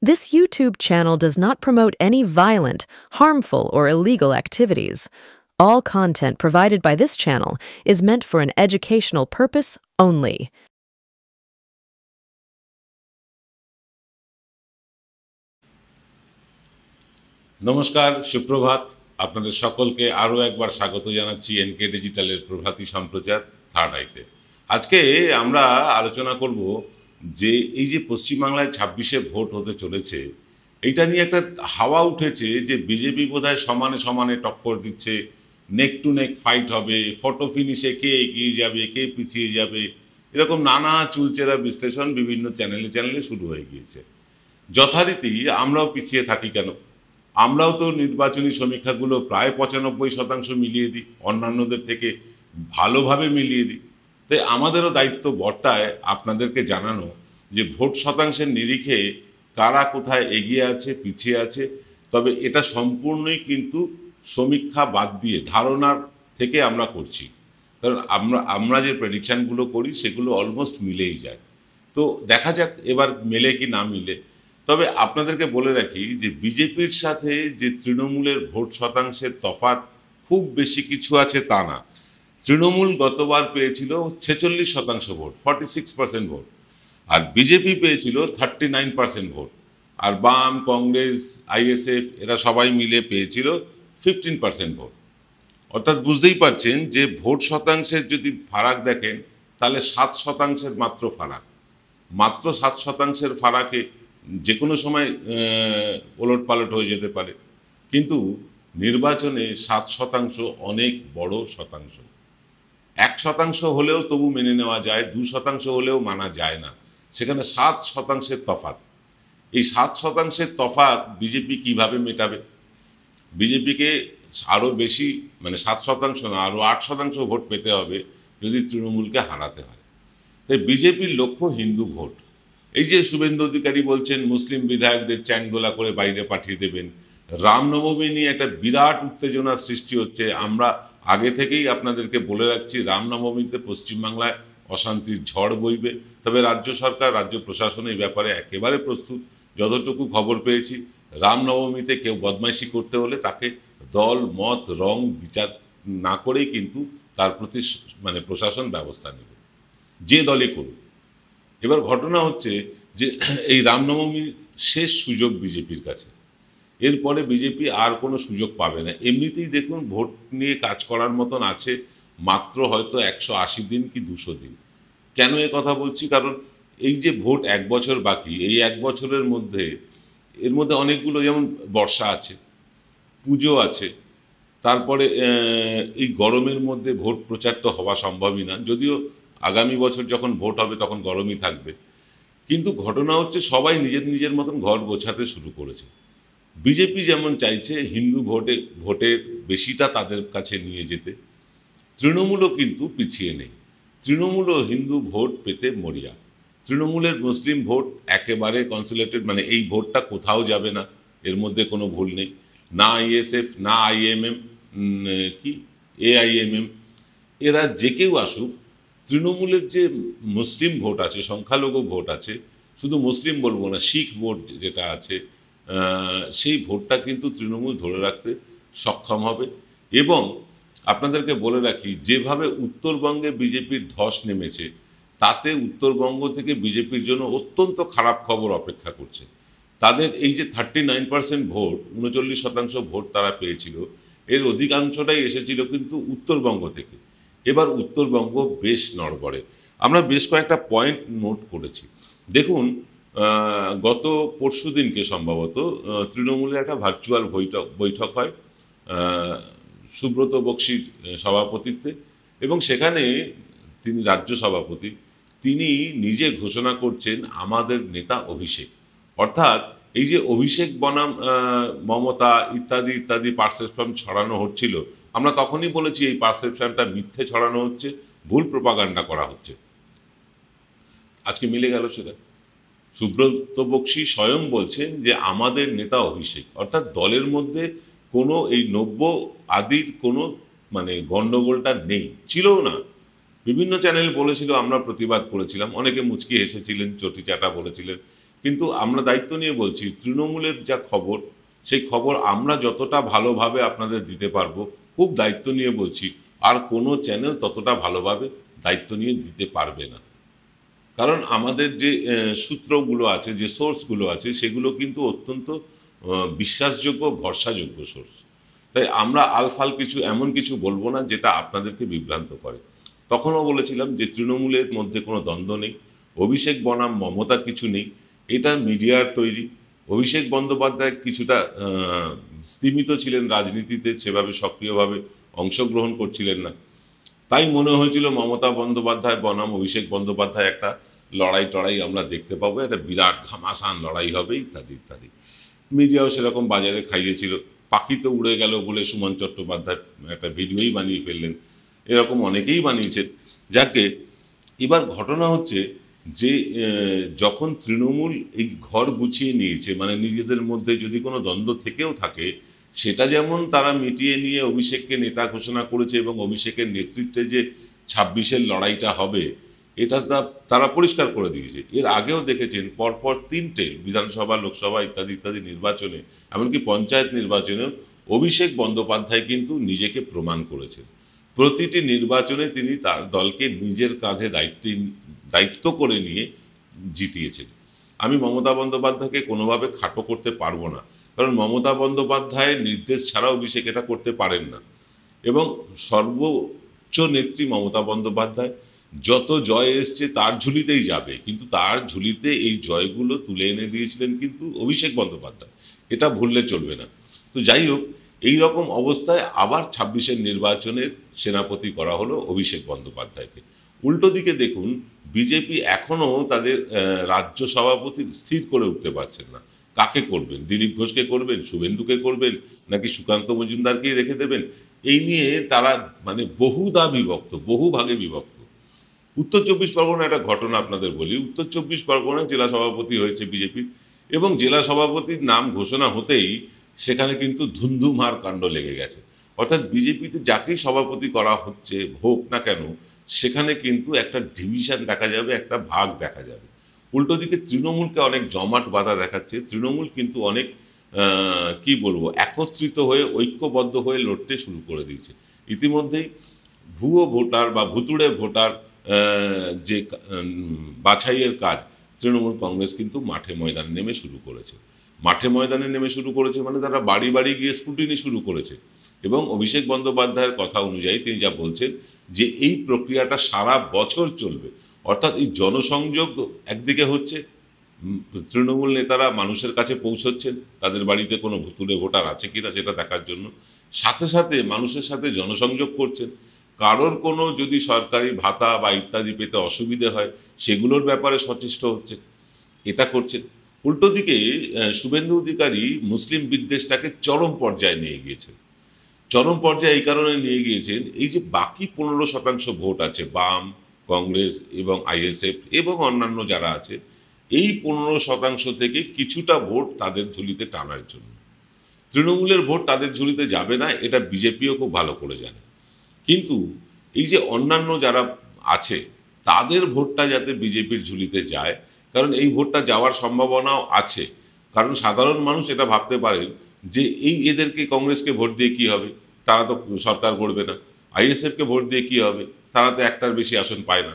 This YouTube channel does not promote any violent, harmful, or illegal activities. All content provided by this channel is meant for an educational purpose only. নমস্কার, সুপ্রভাত। আপনাদের সকলকে আরও একবার স্বাগত জানাচ্ছি NK ডিজিটালের প্রভাতী সম্প্রচার থার্ড আইতে। আজকে আমরা আলোচনা করব যে এই যে পশ্চিমবাংলায় 26শে ভোট হতে চলেছে, এইটা নিয়ে একটা হাওয়া উঠেছে যে বিজেপি বোধহয় সমানে সমানে টক্কর দিচ্ছে, নেক টু নেক ফাইট হবে, ফটো ফিনিশে কে এগিয়ে যাবে, কে পিছিয়ে যাবে, এরকম নানা চুলচেরা বিশ্লেষণ বিভিন্ন চ্যানেলে শুরু হয়ে গিয়েছে। যথারীতি আমরাও পিছিয়ে থাকি কেন? আমরাও তো নির্বাচনী সমীক্ষাগুলো প্রায় 95% মিলিয়ে দিই, অন্যান্যদের থেকে ভালোভাবে মিলিয়ে দিই। তাই আমাদেরও দায়িত্ব বর্তায় আপনাদেরকে জানানো যে ভোট শতাংশের নিরিখে কারা কোথায় এগিয়ে আছে, পিছিয়ে আছে। তবে এটা সম্পূর্ণই কিন্তু সমীক্ষা বাদ দিয়ে ধারণার থেকে আমরা করছি, কারণ আমরা যে প্রেডিকশানগুলো করি সেগুলো অলমোস্ট মিলেই যায়। তো দেখা যাক এবার মেলে কি না মিলে। তবে আপনাদেরকে বলে রাখি যে বিজেপির সাথে যে তৃণমূলের ভোট শতাংশের তফাৎ খুব বেশি কিছু আছে তা না। তৃণমূল গতবার পেয়েছিল 46% ভোট, 46% ভোট, আর বিজেপি পেয়েছিল 39% ভোট, আর বাম, কংগ্রেস, আইএসএফ এরা সবাই মিলে পেয়েছিল 15% ভোট। অর্থাৎ বুঝতেই পারছেন যে ভোট শতাংশের যদি ফারাক দেখেন তাহলে 7% মাত্র ফারাক। মাত্র 7% ফারাকে যে কোনো সময় ওলট পালট হয়ে যেতে পারে, কিন্তু নির্বাচনে 7% অনেক বড় শতাংশ। 1% হলেও তবু মেনে নেওয়া যায়, 2% হলেও মানা যায় না, সেখানে 7% তফাৎ। এই 7% তফাৎ বিজেপি কিভাবে মেটাবে? বিজেপিকে আরও বেশি, মানে 7% না, আরও 8% ভোট পেতে হবে যদি তৃণমূলকে হারাতে হয়। তাই বিজেপির লক্ষ্য হিন্দু ভোট। এই যে শুভেন্দু অধিকারী বলছেন মুসলিম বিধায়কদের চ্যাংদোলা করে বাইরে পাঠিয়ে দেবেন, রামনবমী নিয়ে একটা বিরাট উত্তেজনার সৃষ্টি হচ্ছে। আমরা আগে থেকেই আপনাদেরকে বলে রাখছি রামনবমীতে পশ্চিমবাংলায় অশান্তির ঝড় বইবে। তবে রাজ্য সরকার, রাজ্য প্রশাসন এই ব্যাপারে একেবারে প্রস্তুত। যতটুকু খবর পেয়েছি, রামনবমীতে কেউ বদমাইশি করতে হলে তাকে দল, মত, রং বিচার না করেই কিন্তু তার প্রতি মানে প্রশাসন ব্যবস্থা নেবে, যে দলই করুক। এবার ঘটনা হচ্ছে যে এই রামনবমী শেষ সুযোগ বিজেপির কাছে। এরপরে বিজেপি আর কোনো সুযোগ পাবে না। এমনিতেই দেখুন ভোট নিয়ে কাজ করার মতন আছে মাত্র হয়তো 180 দিন কি 200 দিন। কেন এ কথা বলছি? কারণ এই যে ভোট 1 বছর বাকি, এই 1 বছরের মধ্যে এর মধ্যে অনেকগুলো, যেমন বর্ষা আছে, পুজো আছে, তারপরে এই গরমের মধ্যে ভোট প্রচার তো হওয়া সম্ভবই না, যদিও আগামী বছর যখন ভোট হবে তখন গরমই থাকবে। কিন্তু ঘটনা হচ্ছে সবাই নিজের নিজের মতন ঘর গোছাতে শুরু করেছে। বিজেপি যেমন চাইছে হিন্দু ভোটের বেশিটা তাদের কাছে নিয়ে যেতে, তৃণমূলও কিন্তু পিছিয়ে নেই। তৃণমূলও হিন্দু ভোট পেতে মরিয়া। তৃণমূলের মুসলিম ভোট একেবারে কনসোলিডেটেড, মানে এই ভোটটা কোথাও যাবে না, এর মধ্যে কোনো ভুল নেই। না আইএসএফ, না আইএমএম, কি এআইএমএম, এরা যে কেউ আসুক, তৃণমূলের যে মুসলিম ভোট আছে, সংখ্যালঘু ভোট আছে, শুধু মুসলিম বলবো না, শিখ ভোট যেটা আছে, সেই ভোটটা কিন্তু তৃণমূল ধরে রাখতে সক্ষম হবে। এবং আপনাদেরকে বলে রাখি, যেভাবে উত্তরবঙ্গে বিজেপির ধস নেমেছে, তাতে উত্তরবঙ্গ থেকে বিজেপির জন্য অত্যন্ত খারাপ খবর অপেক্ষা করছে। তাদের এই যে 39% ভোট, 39% ভোট তারা পেয়েছিল, এর অধিকাংশটাই এসেছিল কিন্তু উত্তরবঙ্গ থেকে। এবার উত্তরবঙ্গ বেশ নড়বড়ে। আমরা বেশ কয়েকটা পয়েন্ট নোট করেছি। দেখুন, গত পরশু দিনকে সম্ভবত তৃণমূলের একটা ভার্চুয়াল বৈঠক হয় সুব্রত বক্সির সভাপতিত্বে, এবং সেখানে তিনি রাজ্য সভাপতি, তিনি নিজে ঘোষণা করছেন আমাদের নেতা অভিষেক। অর্থাৎ এই যে অভিষেক বনাম মমতা ইত্যাদি ইত্যাদি পারসেপশন ছড়ানো হচ্ছিল, আমরা তখনই বলেছি এই পারসেপশনটা মিথ্যে ছড়ানো হচ্ছে, ভুল প্রোপাগান্ডা করা হচ্ছে। আজকে মিলে গেল সেটা। সুব্রত বক্সি স্বয়ং বলছেন যে আমাদের নেতা অভিষেক, অর্থাৎ দলের মধ্যে কোনো এই নব্য আদির কোনো মানে গণ্ডগোলটা নেই, ছিলও না। বিভিন্ন চ্যানেল বলেছিল, আমরা প্রতিবাদ করেছিলাম, অনেকে মুচকি হেসেছিলেন, চটি চাটা বলেছিলেন, কিন্তু আমরা দায়িত্ব নিয়ে বলছি, তৃণমূলের যা খবর, সেই খবর আমরা যতটা ভালোভাবে আপনাদের দিতে পারবো, খুব দায়িত্ব নিয়ে বলছি, আর কোনো চ্যানেল ততটা ভালোভাবে দায়িত্ব নিয়ে দিতে পারবে না। কারণ আমাদের যে সূত্রগুলো আছে, যে সোর্সগুলো আছে, সেগুলো কিন্তু অত্যন্ত বিশ্বাসযোগ্য, ভরসাযোগ্য সোর্স। তাই আমরা আলফাল কিছু এমন কিছু বলবো না যেটা আপনাদেরকে বিভ্রান্ত করে। তখনও বলেছিলাম যে তৃণমূলের মধ্যে কোনো দ্বন্দ্ব নেই, অভিষেক বনাম মমতা কিছু নেই, এটা মিডিয়ার তৈরি। অভিষেক বন্দ্যোপাধ্যায় কিছুটা স্তিমিত ছিলেন রাজনীতিতে, সেভাবে সক্রিয়ভাবে অংশগ্রহণ করছিলেন না। তাই মনে হয়েছিল মমতা বন্দ্যোপাধ্যায় বনাম অভিষেক বন্দ্যোপাধ্যায় একটা লড়াই টড়াই আমরা দেখতে পাবো, একটা বিরাট ঘামাসান লড়াই হবে, ইত্যাদি ইত্যাদি। মিডিয়াও সেরকম বাজারে খাইয়েছিল। পাখি তো উড়ে গেল বলে সুমন চট্টোপাধ্যায় একটা ভিডিওই বানিয়ে ফেললেন, এরকম অনেকেই বানিয়েছেন। যাকে এবার ঘটনা হচ্ছে যে যখন তৃণমূল এই ঘর গুছিয়ে নিয়েছে, মানে নিজেদের মধ্যে যদি কোনো দ্বন্দ্ব থেকেও থাকে, সেটা যেমন তারা মিটিয়ে নিয়ে অভিষেককে নেতা ঘোষণা করেছে, এবং অভিষেকের নেতৃত্বে যে 26-এর লড়াইটা হবে এটা তারা পরিষ্কার করে দিয়েছে। এর আগেও দেখেছেন পরপর 3টে বিধানসভা, লোকসভা ইত্যাদি ইত্যাদি নির্বাচনে, এমনকি পঞ্চায়েত নির্বাচনেও অভিষেক বন্দ্যোপাধ্যায় কিন্তু নিজেকে প্রমাণ করেছেন। প্রতিটি নির্বাচনে তিনি তার দলকে নিজের কাঁধে দায়িত্ব করে নিয়ে জিতিয়েছেন। আমি মমতা বন্দ্যোপাধ্যায়কে কোনোভাবে খাটো করতে পারবো না, কারণ মমতা বন্দ্যোপাধ্যায়ের নির্দেশ ছাড়া অভিষেক এটা করতে পারেন না। এবং সর্বোচ্চ নেত্রী মমতা বন্দ্যোপাধ্যায়, যত জয় এসছে তার ঝুলিতেই যাবে, কিন্তু তার ঝুলিতে এই জয়গুলো তুলে এনে দিয়েছিলেন কিন্তু অভিষেক বন্দ্যোপাধ্যায়, এটা ভুললে চলবে না। তো যাই হোক, এই রকম অবস্থায় আবার 26-এর নির্বাচনের সেনাপতি করা হলো অভিষেক বন্দ্যোপাধ্যায়কে। উল্টো দিকে দেখুন, বিজেপি এখনও তাদের রাজ্য সভাপতি স্থির করে উঠতে পারছেন না। কাকে করবেন? দিলীপ ঘোষকে করবেন, শুভেন্দুকে করবেন, নাকি সুকান্ত মজুমদারকেই রেখে দেবেন? এই নিয়ে তারা মানে বহুধা বিভক্ত, বহু ভাগে বিভক্ত। উত্তর 24 পরগনা একটা ঘটনা আপনাদের বলি। উত্তর 24 পরগনায় জেলা সভাপতি হয়েছে বিজেপির, এবং জেলা সভাপতির নাম ঘোষণা হতেই সেখানে কিন্তু ধুন্ধুমার কাণ্ড লেগে গেছে। অর্থাৎ বিজেপিতে যাকেই সভাপতি করা হচ্ছে, হোক না কেন, সেখানে কিন্তু একটা ডিভিশন দেখা যাবে, একটা ভাগ দেখা যাবে। উল্টো দিকে তৃণমূলকে অনেক জমাট বাঁধা দেখাচ্ছে। তৃণমূল কিন্তু অনেক কি বলবো, একত্রিত হয়ে, ঐক্যবদ্ধ হয়ে লড়তে শুরু করে দিয়েছে। ইতিমধ্যেই ভুয়ো ভোটার বা ভুতুড়ে ভোটার যে বাছাইয়ের কাজ তৃণমূল কংগ্রেস কিন্তু মাঠে ময়দানে নেমে শুরু করেছে। মাঠে ময়দানে নেমে শুরু করেছে মানে তারা বাড়ি বাড়ি গিয়ে স্ক্রুটিনি শুরু করেছে। এবং অভিষেক বন্দ্যোপাধ্যায়ের কথা অনুযায়ী তিনি যা বলছেন যে এই প্রক্রিয়াটা সারা বছর চলবে। অর্থাৎ এই জনসংযোগ একদিকে হচ্ছে, তৃণমূল নেতারা মানুষের কাছে পৌঁছচ্ছেন, তাদের বাড়িতে কোনো ভুতুড়ে ভোটার আছে কিনা সেটা দেখার জন্য, সাথে সাথে মানুষের সাথে জনসংযোগ করছেন। কারোর কোনো যদি সরকারি ভাতা বা ইত্যাদি পেতে অসুবিধে হয় সেগুলোর ব্যাপারে সচেষ্ট হচ্ছে, এটা করছেন। উল্টো দিকে শুভেন্দু অধিকারী মুসলিম বিদ্বেষটাকে চরম পর্যায়ে নিয়ে গিয়েছেন। চরম পর্যায়ে এই কারণে নিয়ে গিয়েছেন, এই যে বাকি 15% ভোট আছে, বাম, কংগ্রেস এবং আইএসএফ এবং অন্যান্য যারা আছে, এই 15% থেকে কিছুটা ভোট তাদের ঝুলিতে টানার জন্য। তৃণমূলের ভোট তাদের ঝুলিতে যাবে না, এটা বিজেপিও খুব ভালো করে জানে। কিন্তু এই যে অন্যান্য যারা আছে তাদের ভোটটা যাতে বিজেপির ঝুলিতে যায়, কারণ এই ভোটটা যাওয়ার সম্ভাবনাও আছে। কারণ সাধারণ মানুষ এটা ভাবতে পারেন যে এদেরকে, কংগ্রেসকে ভোট দিয়ে কী হবে, তারা তো সরকার গড়বে না। আইএসএফকে ভোট দিয়ে কী হবে, তারা তো একটার বেশি আসন পায় না।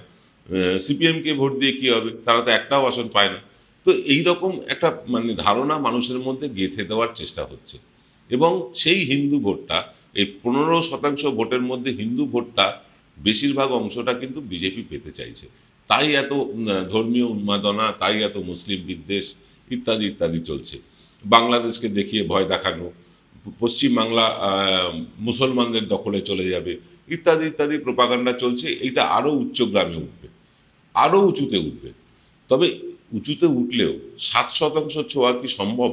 সিপিএমকে ভোট দিয়ে কী হবে, তারা তো একটাও আসন পায় না। তো এই রকম একটা মানে ধারণা মানুষের মধ্যে গেঁথে দেওয়ার চেষ্টা হচ্ছে। এবং সেই হিন্দু ভোটটা, এই 15% ভোটের মধ্যে হিন্দু ভোটটা বেশিরভাগ অংশটা কিন্তু বিজেপি পেতে চাইছে। তাই এত ধর্মীয় উন্মাদনা, তাই এত মুসলিম বিদ্বেষ ইত্যাদি ইত্যাদি চলছে। বাংলাদেশকে দেখিয়ে ভয় দেখানো, পশ্চিমবাংলা মুসলমানদের দখলে চলে যাবে ইত্যাদি ইত্যাদি প্রোপাগান্ডা চলছে। এইটা আরও উচ্চগ্রামে উঠবে, আরও উঁচুতে উঠবে। তবে উঁচুতে উঠলেও 7% ছোঁয়া কি সম্ভব?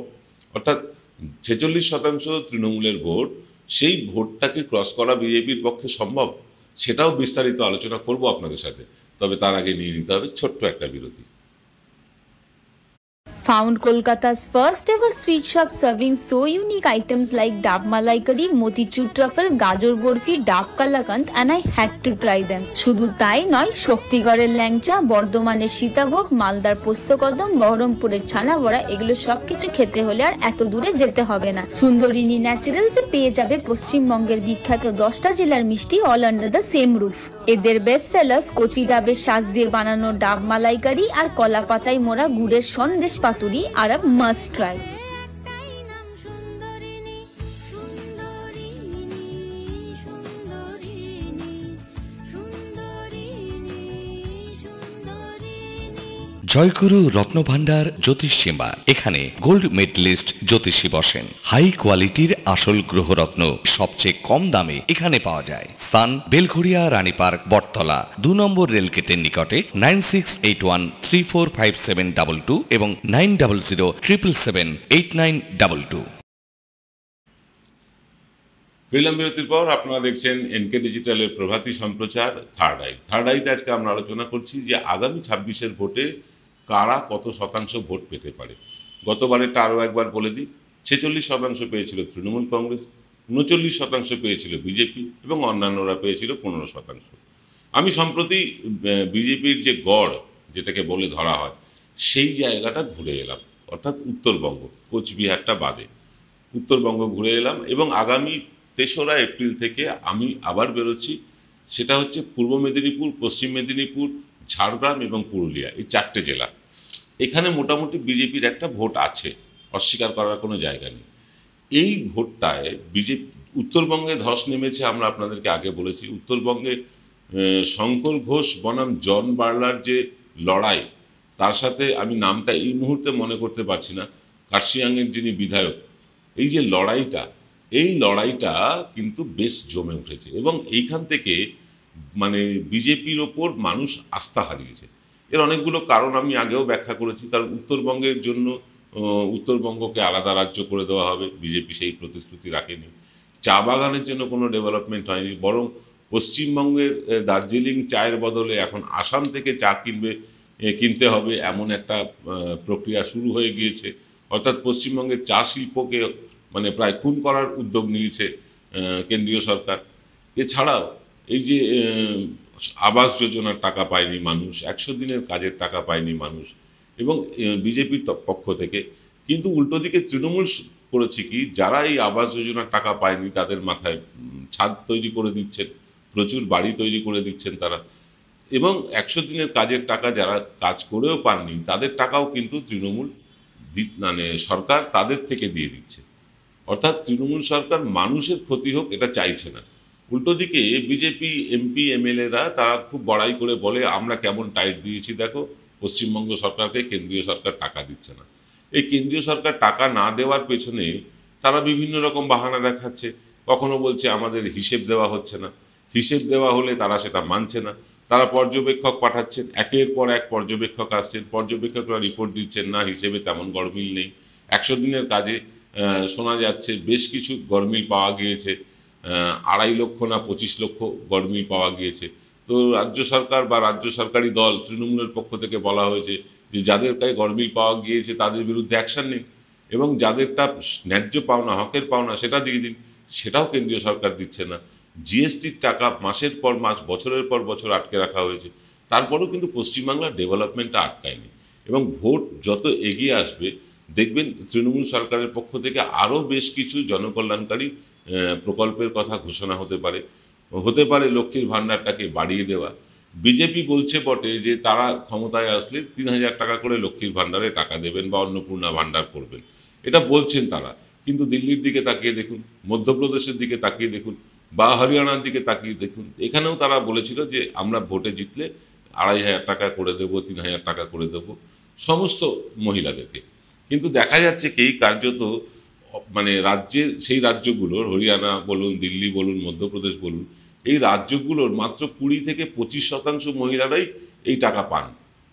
অর্থাৎ 46% তৃণমূলের ভোট, সেই ভোটটাকে ক্রস করা বিজেপির পক্ষে সম্ভব? সেটাও বিস্তারিত আলোচনা করব আপনাদের সাথে। তবে তার আগে নিয়ে নিতে হবে ছোট্ট একটা বিরতি। Found Kolkata's first ever sweet shop serving so unique items like Dab Malai Curry, Motichur Truffle, Gajor Borfi, Dab Kalakand, and I had to try them. শুধু তাই নয়, শক্তিগড়ের ল্যাংচা, বর্ধমানের সীতাভোগ, মালদার পোস্তকদম, বহরমপুরের ছানা বড়া, এগুলো সবকিছু খেতে হলে আর এত দূরে যেতে হবে না। সুন্দরিনী ন্যাচারালসে পেয়ে যাবে পশ্চিমবঙ্গের বিখ্যাত 10টা জেলার মিষ্টি all under the same roof. এদের বেস্ট সেলার্স কচি ডাবের শাঁস দিয়ে বানানো ডাব মালাইকারি আর কলা পাতায় মোড়া গুড়ের সন্দেশ পাতুরি আর মাস্ট ট্রাই। জয়গুরু রত্নভান্ডার জ্যোতিষীমা, এখানে গোল্ড মেডেলিস্ট জ্যোতিষী বসেন। হাই কোয়ালিটির আসল গ্রহরত্ন সবচেয়ে কম দামে এখানে পাওয়া যায়। স্থান বেলঘড়িয়া, রানী পার্ক, বটতলা, 2 নম্বর রেলগেটের নিকটে। 9681345722 এবং 9007778922। ফিল্ম বিরতির পর আপনারা দেখছেন এনকে ডিজিটালের প্রভাতী সম্প্রচার থার্ড আইতে আজকে আমরা আলোচনা করছি যে আগামী 26-এর ভোটে কারা কত শতাংশ ভোট পেতে পারে। গতবারেরটা আরও একবার বলে দিই, 46% পেয়েছিল তৃণমূল কংগ্রেস, 39% পেয়েছিল বিজেপি এবং অন্যান্যরা পেয়েছিল 15%। আমি সম্প্রতি বিজেপির যে গড় যেটাকে বলে ধরা হয় সেই জায়গাটা ঘুরে এলাম, অর্থাৎ উত্তরবঙ্গ, কোচবিহারটা বাদে উত্তরবঙ্গ ঘুরে এলাম এবং আগামী 3রা এপ্রিল থেকে আমি আবার বেরোচ্ছি। সেটা হচ্ছে পূর্ব মেদিনীপুর, পশ্চিম মেদিনীপুর, ঝাড়গ্রাম এবং পুরুলিয়া, এই 4টে জেলা। এখানে মোটামুটি বিজেপির একটা ভোট আছে, অস্বীকার করার কোনো জায়গা নেই। এই ভোটটায় বিজেপি উত্তরবঙ্গে ধস নেমেছে, আমরা আপনাদেরকে আগে বলেছি। উত্তরবঙ্গে শঙ্কর ঘোষ বনাম জন বার্লার যে লড়াই, তার সাথে আমি নামটা এই মুহূর্তে মনে করতে পারছি না, কার্শিয়াংয়ের যিনি বিধায়ক, এই যে এই লড়াইটা কিন্তু বেশ জমে উঠেছে এবং এইখান থেকে মানে বিজেপির ওপর মানুষ আস্থা হারিয়েছে। এর অনেকগুলো কারণ আমি আগেও ব্যাখ্যা করেছি। কারণ উত্তরবঙ্গের জন্য উত্তরবঙ্গকে আলাদা রাজ্য করে দেওয়া হবে, বিজেপি সেই প্রতিশ্রুতি রাখেনি। চা বাগানের জন্য কোনো ডেভেলপমেন্ট হয়নি, বরং পশ্চিমবঙ্গের দার্জিলিং চায়ের বদলে এখন আসাম থেকে চা কিনতে হবে এমন একটা প্রক্রিয়া শুরু হয়ে গিয়েছে। অর্থাৎ পশ্চিমবঙ্গের চা শিল্পকে মানে প্রায় খুন করার উদ্যোগ নিয়েছে কেন্দ্রীয় সরকার। এছাড়াও এই যে আবাস যোজনার টাকা পায়নি মানুষ, 100 দিনের কাজের টাকা পায়নি মানুষ এবং বিজেপির পক্ষ থেকে। কিন্তু উল্টো দিকে তৃণমূল করেছে কি, যারা এই আবাস যোজনার টাকা পায়নি তাদের মাথায় ছাদ তৈরি করে দিচ্ছেন, প্রচুর বাড়ি তৈরি করে দিচ্ছেন তারা, এবং 100 দিনের কাজের টাকা যারা কাজ করেও পাননি তাদের টাকাও কিন্তু তৃণমূল মানে সরকার তাদের থেকে দিয়ে দিচ্ছে। অর্থাৎ তৃণমূল সরকার মানুষের ক্ষতি হোক এটা চাইছে না। উল্টো দিকে বিজেপি এমপি এমএলএরা তারা খুব বড়াই করে বলে আমরা কেমন টাইট দিয়েছি দেখো, পশ্চিমবঙ্গ সরকারকে কেন্দ্রীয় সরকার টাকা দিচ্ছে না। এই কেন্দ্রীয় সরকার টাকা না দেওয়ার পেছনে তারা বিভিন্ন রকম বাহানা দেখাচ্ছে। কখনো বলছে আমাদের হিসেব দেওয়া হচ্ছে না, হিসেব দেওয়া হলে তারা সেটা মানছে না। তারা পর্যবেক্ষক পাঠাচ্ছেন, একের পর এক পর্যবেক্ষক আসছেন, পর্যবেক্ষকরা রিপোর্ট দিচ্ছেন না হিসেবে তেমন গরমিল নেই। 100 দিনের কাজে শোনা যাচ্ছে বেশ কিছু গরমিল পাওয়া গিয়েছে, 2.5 লক্ষ না 25 লক্ষ গরমিল পাওয়া গিয়েছে। তো রাজ্য সরকার বা রাজ্য সরকারি দল তৃণমূলের পক্ষ থেকে বলা হয়েছে যে যাদের গায়ে গরমিল পাওয়া গিয়েছে তাদের বিরুদ্ধে অ্যাকশন নিন এবং যাদেরটা ন্যায্য পাওনা, হকের পাওনা সেটা দিয়ে দিন। সেটাও কেন্দ্রীয় সরকার দিচ্ছে না। জিএসটির টাকা মাসের পর মাস, বছরের পর বছর আটকে রাখা হয়েছে, তারপরেও কিন্তু পশ্চিমবাংলার ডেভেলপমেন্টটা আটকায়নি। এবং ভোট যত এগিয়ে আসবে দেখবেন তৃণমূল সরকারের পক্ষ থেকে আরও বেশ কিছু জনকল্যাণকারী প্রকল্পের কথা ঘোষণা হতে পারে লক্ষ্মীর ভাণ্ডারটাকে বাড়িয়ে দেওয়া। বিজেপি বলছে বটে যে তারা ক্ষমতায় আসলে 3000 টাকা করে লক্ষ্মীর ভাণ্ডারে টাকা দেবেন বা অন্নপূর্ণা ভাণ্ডার করবেন, এটা বলছেন তারা। কিন্তু দিল্লির দিকে তাকিয়ে দেখুন, মধ্যপ্রদেশের দিকে তাকিয়ে দেখুন বা হরিয়ানার দিকে তাকিয়ে দেখুন, এখানেও তারা বলেছিল যে আমরা ভোটে জিতলে 2500 টাকা করে দেবো, 3000 টাকা করে দেবো সমস্ত মহিলাদেরকে। কিন্তু দেখা যাচ্ছে কি কার্যত মানে রাজ্যের সেই রাজ্যগুলোর, হরিয়ানা বলুন, দিল্লি বলুন, মধ্যপ্রদেশ বলুন, এই রাজ্যগুলোর মাত্র 20 থেকে 25% মহিলারাই এই টাকা পান,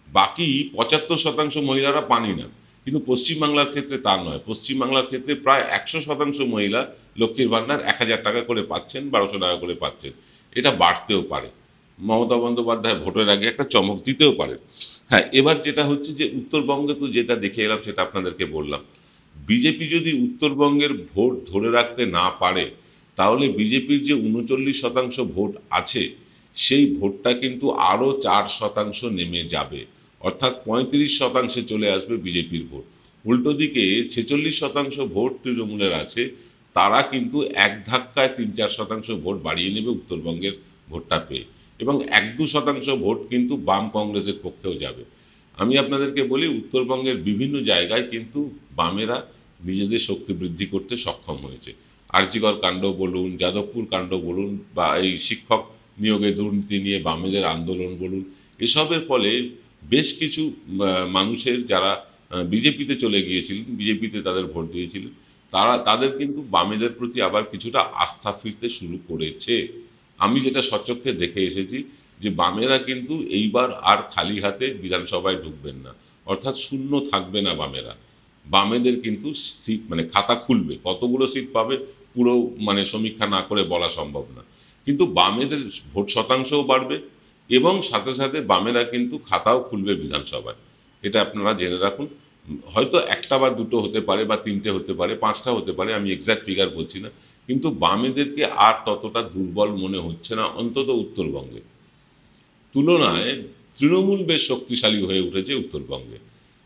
বাকি 75% মহিলারা পানই না। কিন্তু পশ্চিমবাংলার ক্ষেত্রে তা নয়। পশ্চিমবাংলার ক্ষেত্রে প্রায় 100% মহিলা লক্ষ্মীর ভাণ্ডার 1000 টাকা করে পাচ্ছেন, 1200 টাকা করে পাচ্ছেন। এটা বাড়তেও পারে, মমতা বন্দ্যোপাধ্যায় ভোটের আগে একটা চমক দিতেও পারে। হ্যাঁ, এবার যেটা হচ্ছে যে উত্তরবঙ্গে তো যেটা দেখে এলাম সেটা আপনাদেরকে বললাম। বিজেপি যদি উত্তরবঙ্গের ভোট ধরে রাখতে না পারে, তাহলে বিজেপির যে ৩৯% ভোট আছে সেই ভোটটা কিন্তু আরও 4% নেমে যাবে, অর্থাৎ ৩৫% চলে আসবে বিজেপির ভোট। উল্টো দিকে ৪৬% ভোট তৃণমূলের আছে, তারা কিন্তু এক ধাক্কায় ৩-৪% ভোট বাড়িয়ে নেবে উত্তরবঙ্গের ভোটটা পেয়ে, এবং ১-২% ভোট কিন্তু বাম কংগ্রেসের পক্ষেও যাবে। আমি আপনাদেরকে বলি, উত্তরবঙ্গের বিভিন্ন জায়গায় কিন্তু বামেরা নিজেদের শক্তি বৃদ্ধি করতে সক্ষম হয়েছে। আরজিকর কাণ্ড বলুন, যাদবপুর কাণ্ড বলুন, বা এই শিক্ষক নিয়োগে দুর্নীতি নিয়ে বামেদের আন্দোলন বলুন, এসবের ফলে বেশ কিছু মানুষের যারা বিজেপিতে চলে গিয়েছিলেন, বিজেপিতে তাদের ভোট দিয়েছিলেন, তাদের কিন্তু বামেদের প্রতি আবার কিছুটা আস্থা ফিরতে শুরু করেছে। আমি যেটা সচক্ষে দেখে এসেছি যে বামেরা কিন্তু এইবার আর খালি হাতে বিধানসভায় ঢুকবেন না, অর্থাৎ শূন্য থাকবে না বামেরা। বামেদের কিন্তু সিট মানে খাতা খুলবে, কতগুলো সিট পাবে পুরো মানে সমীক্ষা না করে বলা সম্ভব না, কিন্তু বামেদের ভোট শতাংশও বাড়বে এবং সাথে সাথে বামেরা কিন্তু খাতাও খুলবে বিধানসভায়। এটা আপনারা জেনে রাখুন। হয়তো একটা বা দুটো হতে পারে, বা তিনটে হতে পারে, 5টা হতে পারে, আমি এক্স্যাক্ট ফিগার বলছি না, কিন্তু বামেদেরকে আর ততটা দুর্বল মনে হচ্ছে না, অন্তত উত্তরবঙ্গে। তুলনায় তৃণমূল বেশ শক্তিশালী হয়ে উঠেছে উত্তরবঙ্গে।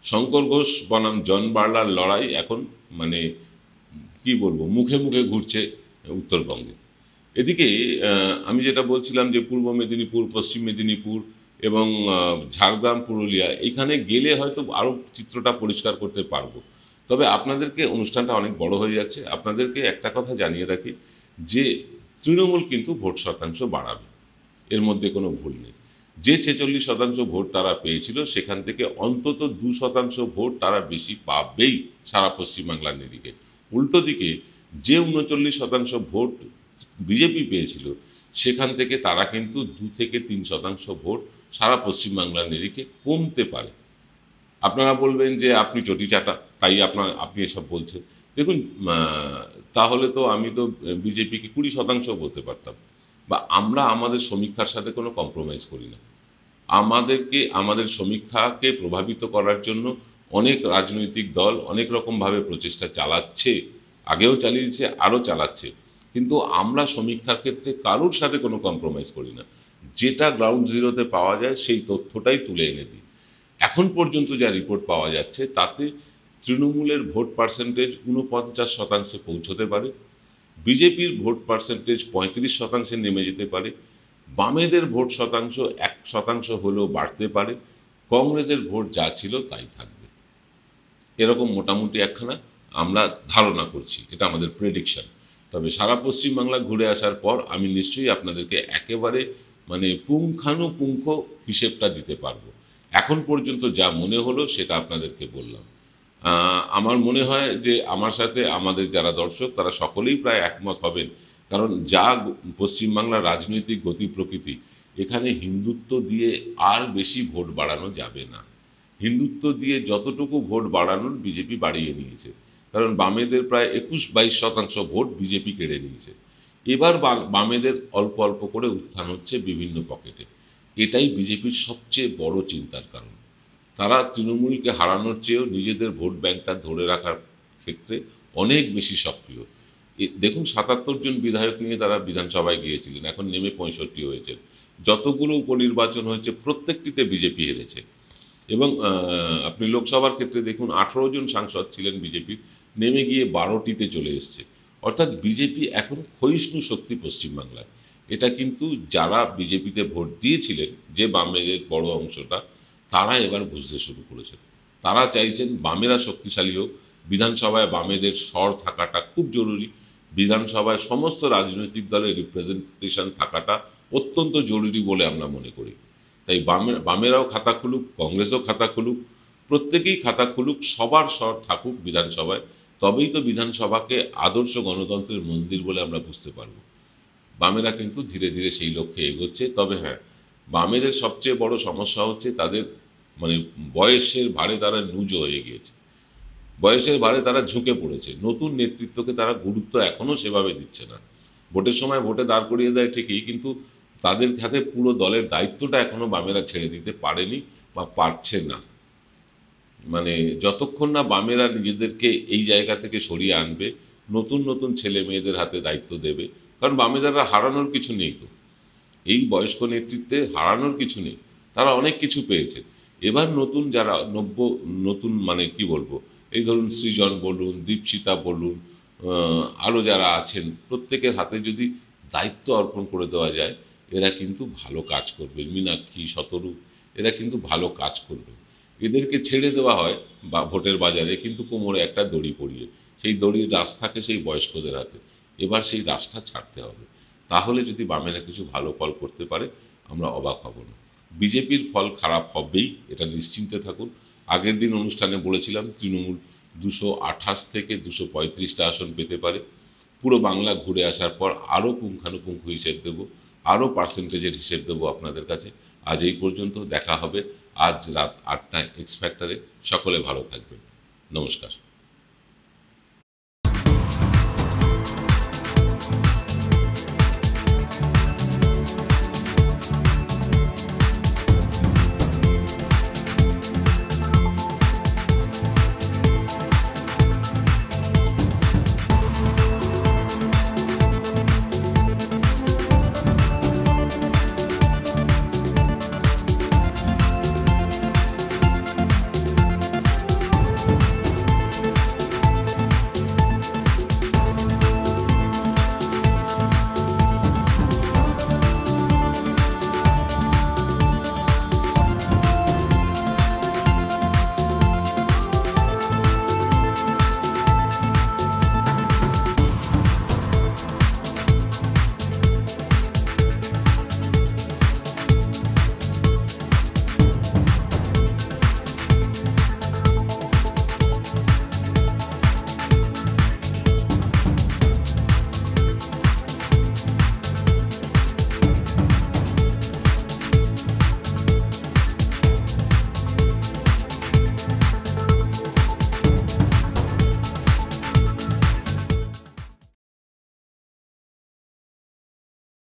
শঙ্কর ঘোষ বনাম জন বার্লার লড়াই এখন মানে কি বলবো, মুখে মুখে ঘুরছে উত্তরবঙ্গে। এদিকে আমি যেটা বলছিলাম যে পূর্ব মেদিনীপুর, পশ্চিম মেদিনীপুর এবং ঝাড়গ্রাম, পুরুলিয়া, এখানে গেলে হয়তো আরও চিত্রটা পরিষ্কার করতে পারবো। তবে আপনাদেরকে, অনুষ্ঠানটা অনেক বড় হয়ে যাচ্ছে, আপনাদেরকে একটা কথা জানিয়ে রাখি যে তৃণমূল কিন্তু ভোট শতাংশ বাড়াবে, এর মধ্যে কোনো ভুল নেই। যে 46% ভোট তারা পেয়েছিল সেখান থেকে অন্তত 2% ভোট তারা বেশি পাবেই সারা পশ্চিমবাংলার নিরিখে। উল্টো দিকে যে 39% ভোট বিজেপি পেয়েছিল সেখান থেকে তারা কিন্তু 2-3% ভোট সারা পশ্চিমবাংলার নিরিখে কমতে পারে। আপনারা বলবেন যে আপনি চটি চাটা, তাই আপনি এসব বলছেন। দেখুন, তাহলে তো আমি তো বিজেপিকে 20% বলতে পারতাম। বা আমরা আমাদের সমীক্ষার সাথে কোনো কম্প্রোমাইজ করি না। আমাদের সমীক্ষাকে প্রভাবিত করার জন্য অনেক রাজনৈতিক দল অনেক রকমভাবে প্রচেষ্টা চালাচ্ছে, আগেও চালিয়েছে, আরও চালাচ্ছে, কিন্তু আমরা সমীক্ষার ক্ষেত্রে কারোর সাথে কোনো কম্প্রোমাইজ করি না। যেটা গ্রাউন্ড জিরোতে পাওয়া যায় সেই তথ্যটাই তুলে এনে দিই। এখন পর্যন্ত যা রিপোর্ট পাওয়া যাচ্ছে তাতে তৃণমূলের ভোট পার্সেন্টেজ 49% পৌঁছতে পারে, বিজেপির ভোট পার্সেন্টেজ 35% নেমে যেতে পারে, বামেদের ভোট শতাংশ 1% হলেও বাড়তে পারে, কংগ্রেসের ভোট যা ছিল তাই থাকবে। এরকম মোটামুটি একখানা আমরা ধারণা করছি, এটা আমাদের প্রেডিকশন। তবে সারা পশ্চিমবাংলা ঘুরে আসার পর আমি নিশ্চয়ই আপনাদেরকে একেবারে মানে পুঙ্খানুপুঙ্খ হিসেবটা দিতে পারবো। এখন পর্যন্ত যা মনে হলো সেটা আপনাদেরকে বললাম। আমার মনে হয় যে আমার সাথে আমাদের যারা দর্শক তারা সকলেই প্রায় একমত হবেন, কারণ যা পশ্চিমবাংলার রাজনৈতিক গতি প্রকৃতি, এখানে হিন্দুত্ব দিয়ে আর বেশি ভোট বাড়ানো যাবে না। হিন্দুত্ব দিয়ে যতটুকু ভোট বাড়ানোর বিজেপি বাড়িয়ে নিয়েছে, কারণ বামেদের প্রায় 21-22% ভোট বিজেপি কেড়ে নিয়েছে। এবার বামেদের অল্প অল্প করে উত্থান হচ্ছে বিভিন্ন পকেটে, এটাই বিজেপির সবচেয়ে বড় চিন্তার কারণ। তারা তৃণমূলকে হারানোর চেয়েও নিজেদের ভোট ব্যাংকটা ধরে রাখার ক্ষেত্রে অনেক বেশি সক্রিয়। দেখুন, 77 জন বিধায়ক নিয়ে তারা বিধানসভায় গিয়েছিলেন, এখন নেমে 65 হয়েছে। যতগুলো উপনির্বাচন হয়েছে প্রত্যেকটিতে বিজেপি হেরেছে। এবং আপনি লোকসভার ক্ষেত্রে দেখুন, 18 জন সাংসদ ছিলেন বিজেপির, নেমে গিয়ে 12টিতে চলে এসছে। অর্থাৎ বিজেপি এখন ক্ষয়িষ্ণু শক্তি পশ্চিমবাংলায়। এটা কিন্তু যারা বিজেপিতে ভোট দিয়েছিলেন, যে বামেদের বড় অংশটা, তারা এবার বুঝতে শুরু করেছেন। তারা চাইছেন বামেরা শক্তিশালী হোক, বিধানসভায় বামেদের স্বর থাকাটা খুব জরুরি, বিধানসভায় সমস্ত রাজনৈতিক দলের রিপ্রেজেন্টেশন থাকাটা অত্যন্ত জরুরি বলে আমরা মনে করি। তাই বামেরাও খাতা খুলুক, কংগ্রেসও খাতা খুলুক, প্রত্যেকেই খাতা খুলুক, সবার স্বর থাকুক বিধানসভায়, তবেই তো বিধানসভাকে আদর্শ গণতন্ত্রের মন্দির বলে আমরা বুঝতে পারব। বামেরা কিন্তু ধীরে ধীরে সেই লক্ষ্যে এগোচ্ছে। তবে হ্যাঁ, বামেদের সবচেয়ে বড় সমস্যা হচ্ছে তাদের মানে বয়সের ভারে তারা নুজো হয়ে গিয়েছে, বয়সের ভারে তারা ঝুঁকে পড়েছে, নতুন নেতৃত্বকে তারা গুরুত্ব এখনও সেভাবে দিচ্ছে না। ভোটের সময় ভোটে দাঁড় করিয়ে দেয় ঠিকই, কিন্তু তাদের হাতে পুরো দলের দায়িত্বটা এখনও বামেরা ছেড়ে দিতে পারেনি, বা পারছে না। মানে যতক্ষণ না বামেরা নিজেদেরকে এই জায়গা থেকে সরিয়ে আনবে, নতুন নতুন ছেলে মেয়েদের হাতে দায়িত্ব দেবে, কারণ বামেদাররা হারানোর কিছু নেই তো, এই বয়স্ক নেতৃত্বে হারানোর কিছু নেই, তারা অনেক কিছু পেয়েছে। এবার নতুন যারা নতুন মানে কি বলবো, এই ধরুন সৃজন বলুন, দীপশিতা বলুন, আরও যারা আছেন, প্রত্যেকের হাতে যদি দায়িত্ব অর্পণ করে দেওয়া যায়, এরা কিন্তু ভালো কাজ করবে। মীনাক্ষী, শতরূপ, এরা কিন্তু ভালো কাজ করবে। এদেরকে ছেড়ে দেওয়া হয় বা ভোটের বাজারে, কিন্তু কোমরে একটা দড়ি পরিয়ে, সেই দড়ির রাশ থাকে সেই বয়স্কদের হাতে। এবার সেই রাশটা ছাড়তে হবে, তাহলে যদি বামেরা কিছু ভালো ফল করতে পারে আমরা অবাক হব না। বিজেপির ফল খারাপ হবেই, এটা নিশ্চিন্তে থাকুন। আগের দিন অনুষ্ঠানে বলেছিলাম তৃণমূল 228 থেকে 235টা আসন পেতে পারে। পুরো বাংলা ঘুরে আসার পর আরও পুঙ্খানুপুঙ্খ হিসেব দেবো, আরও পার্সেন্টেজের হিসেব দেবো আপনাদের কাছে। আজ এই পর্যন্ত, দেখা হবে আজ রাত 8টায় এক্স ফ্যাক্টরে। সকলে ভালো থাকবেন, নমস্কার।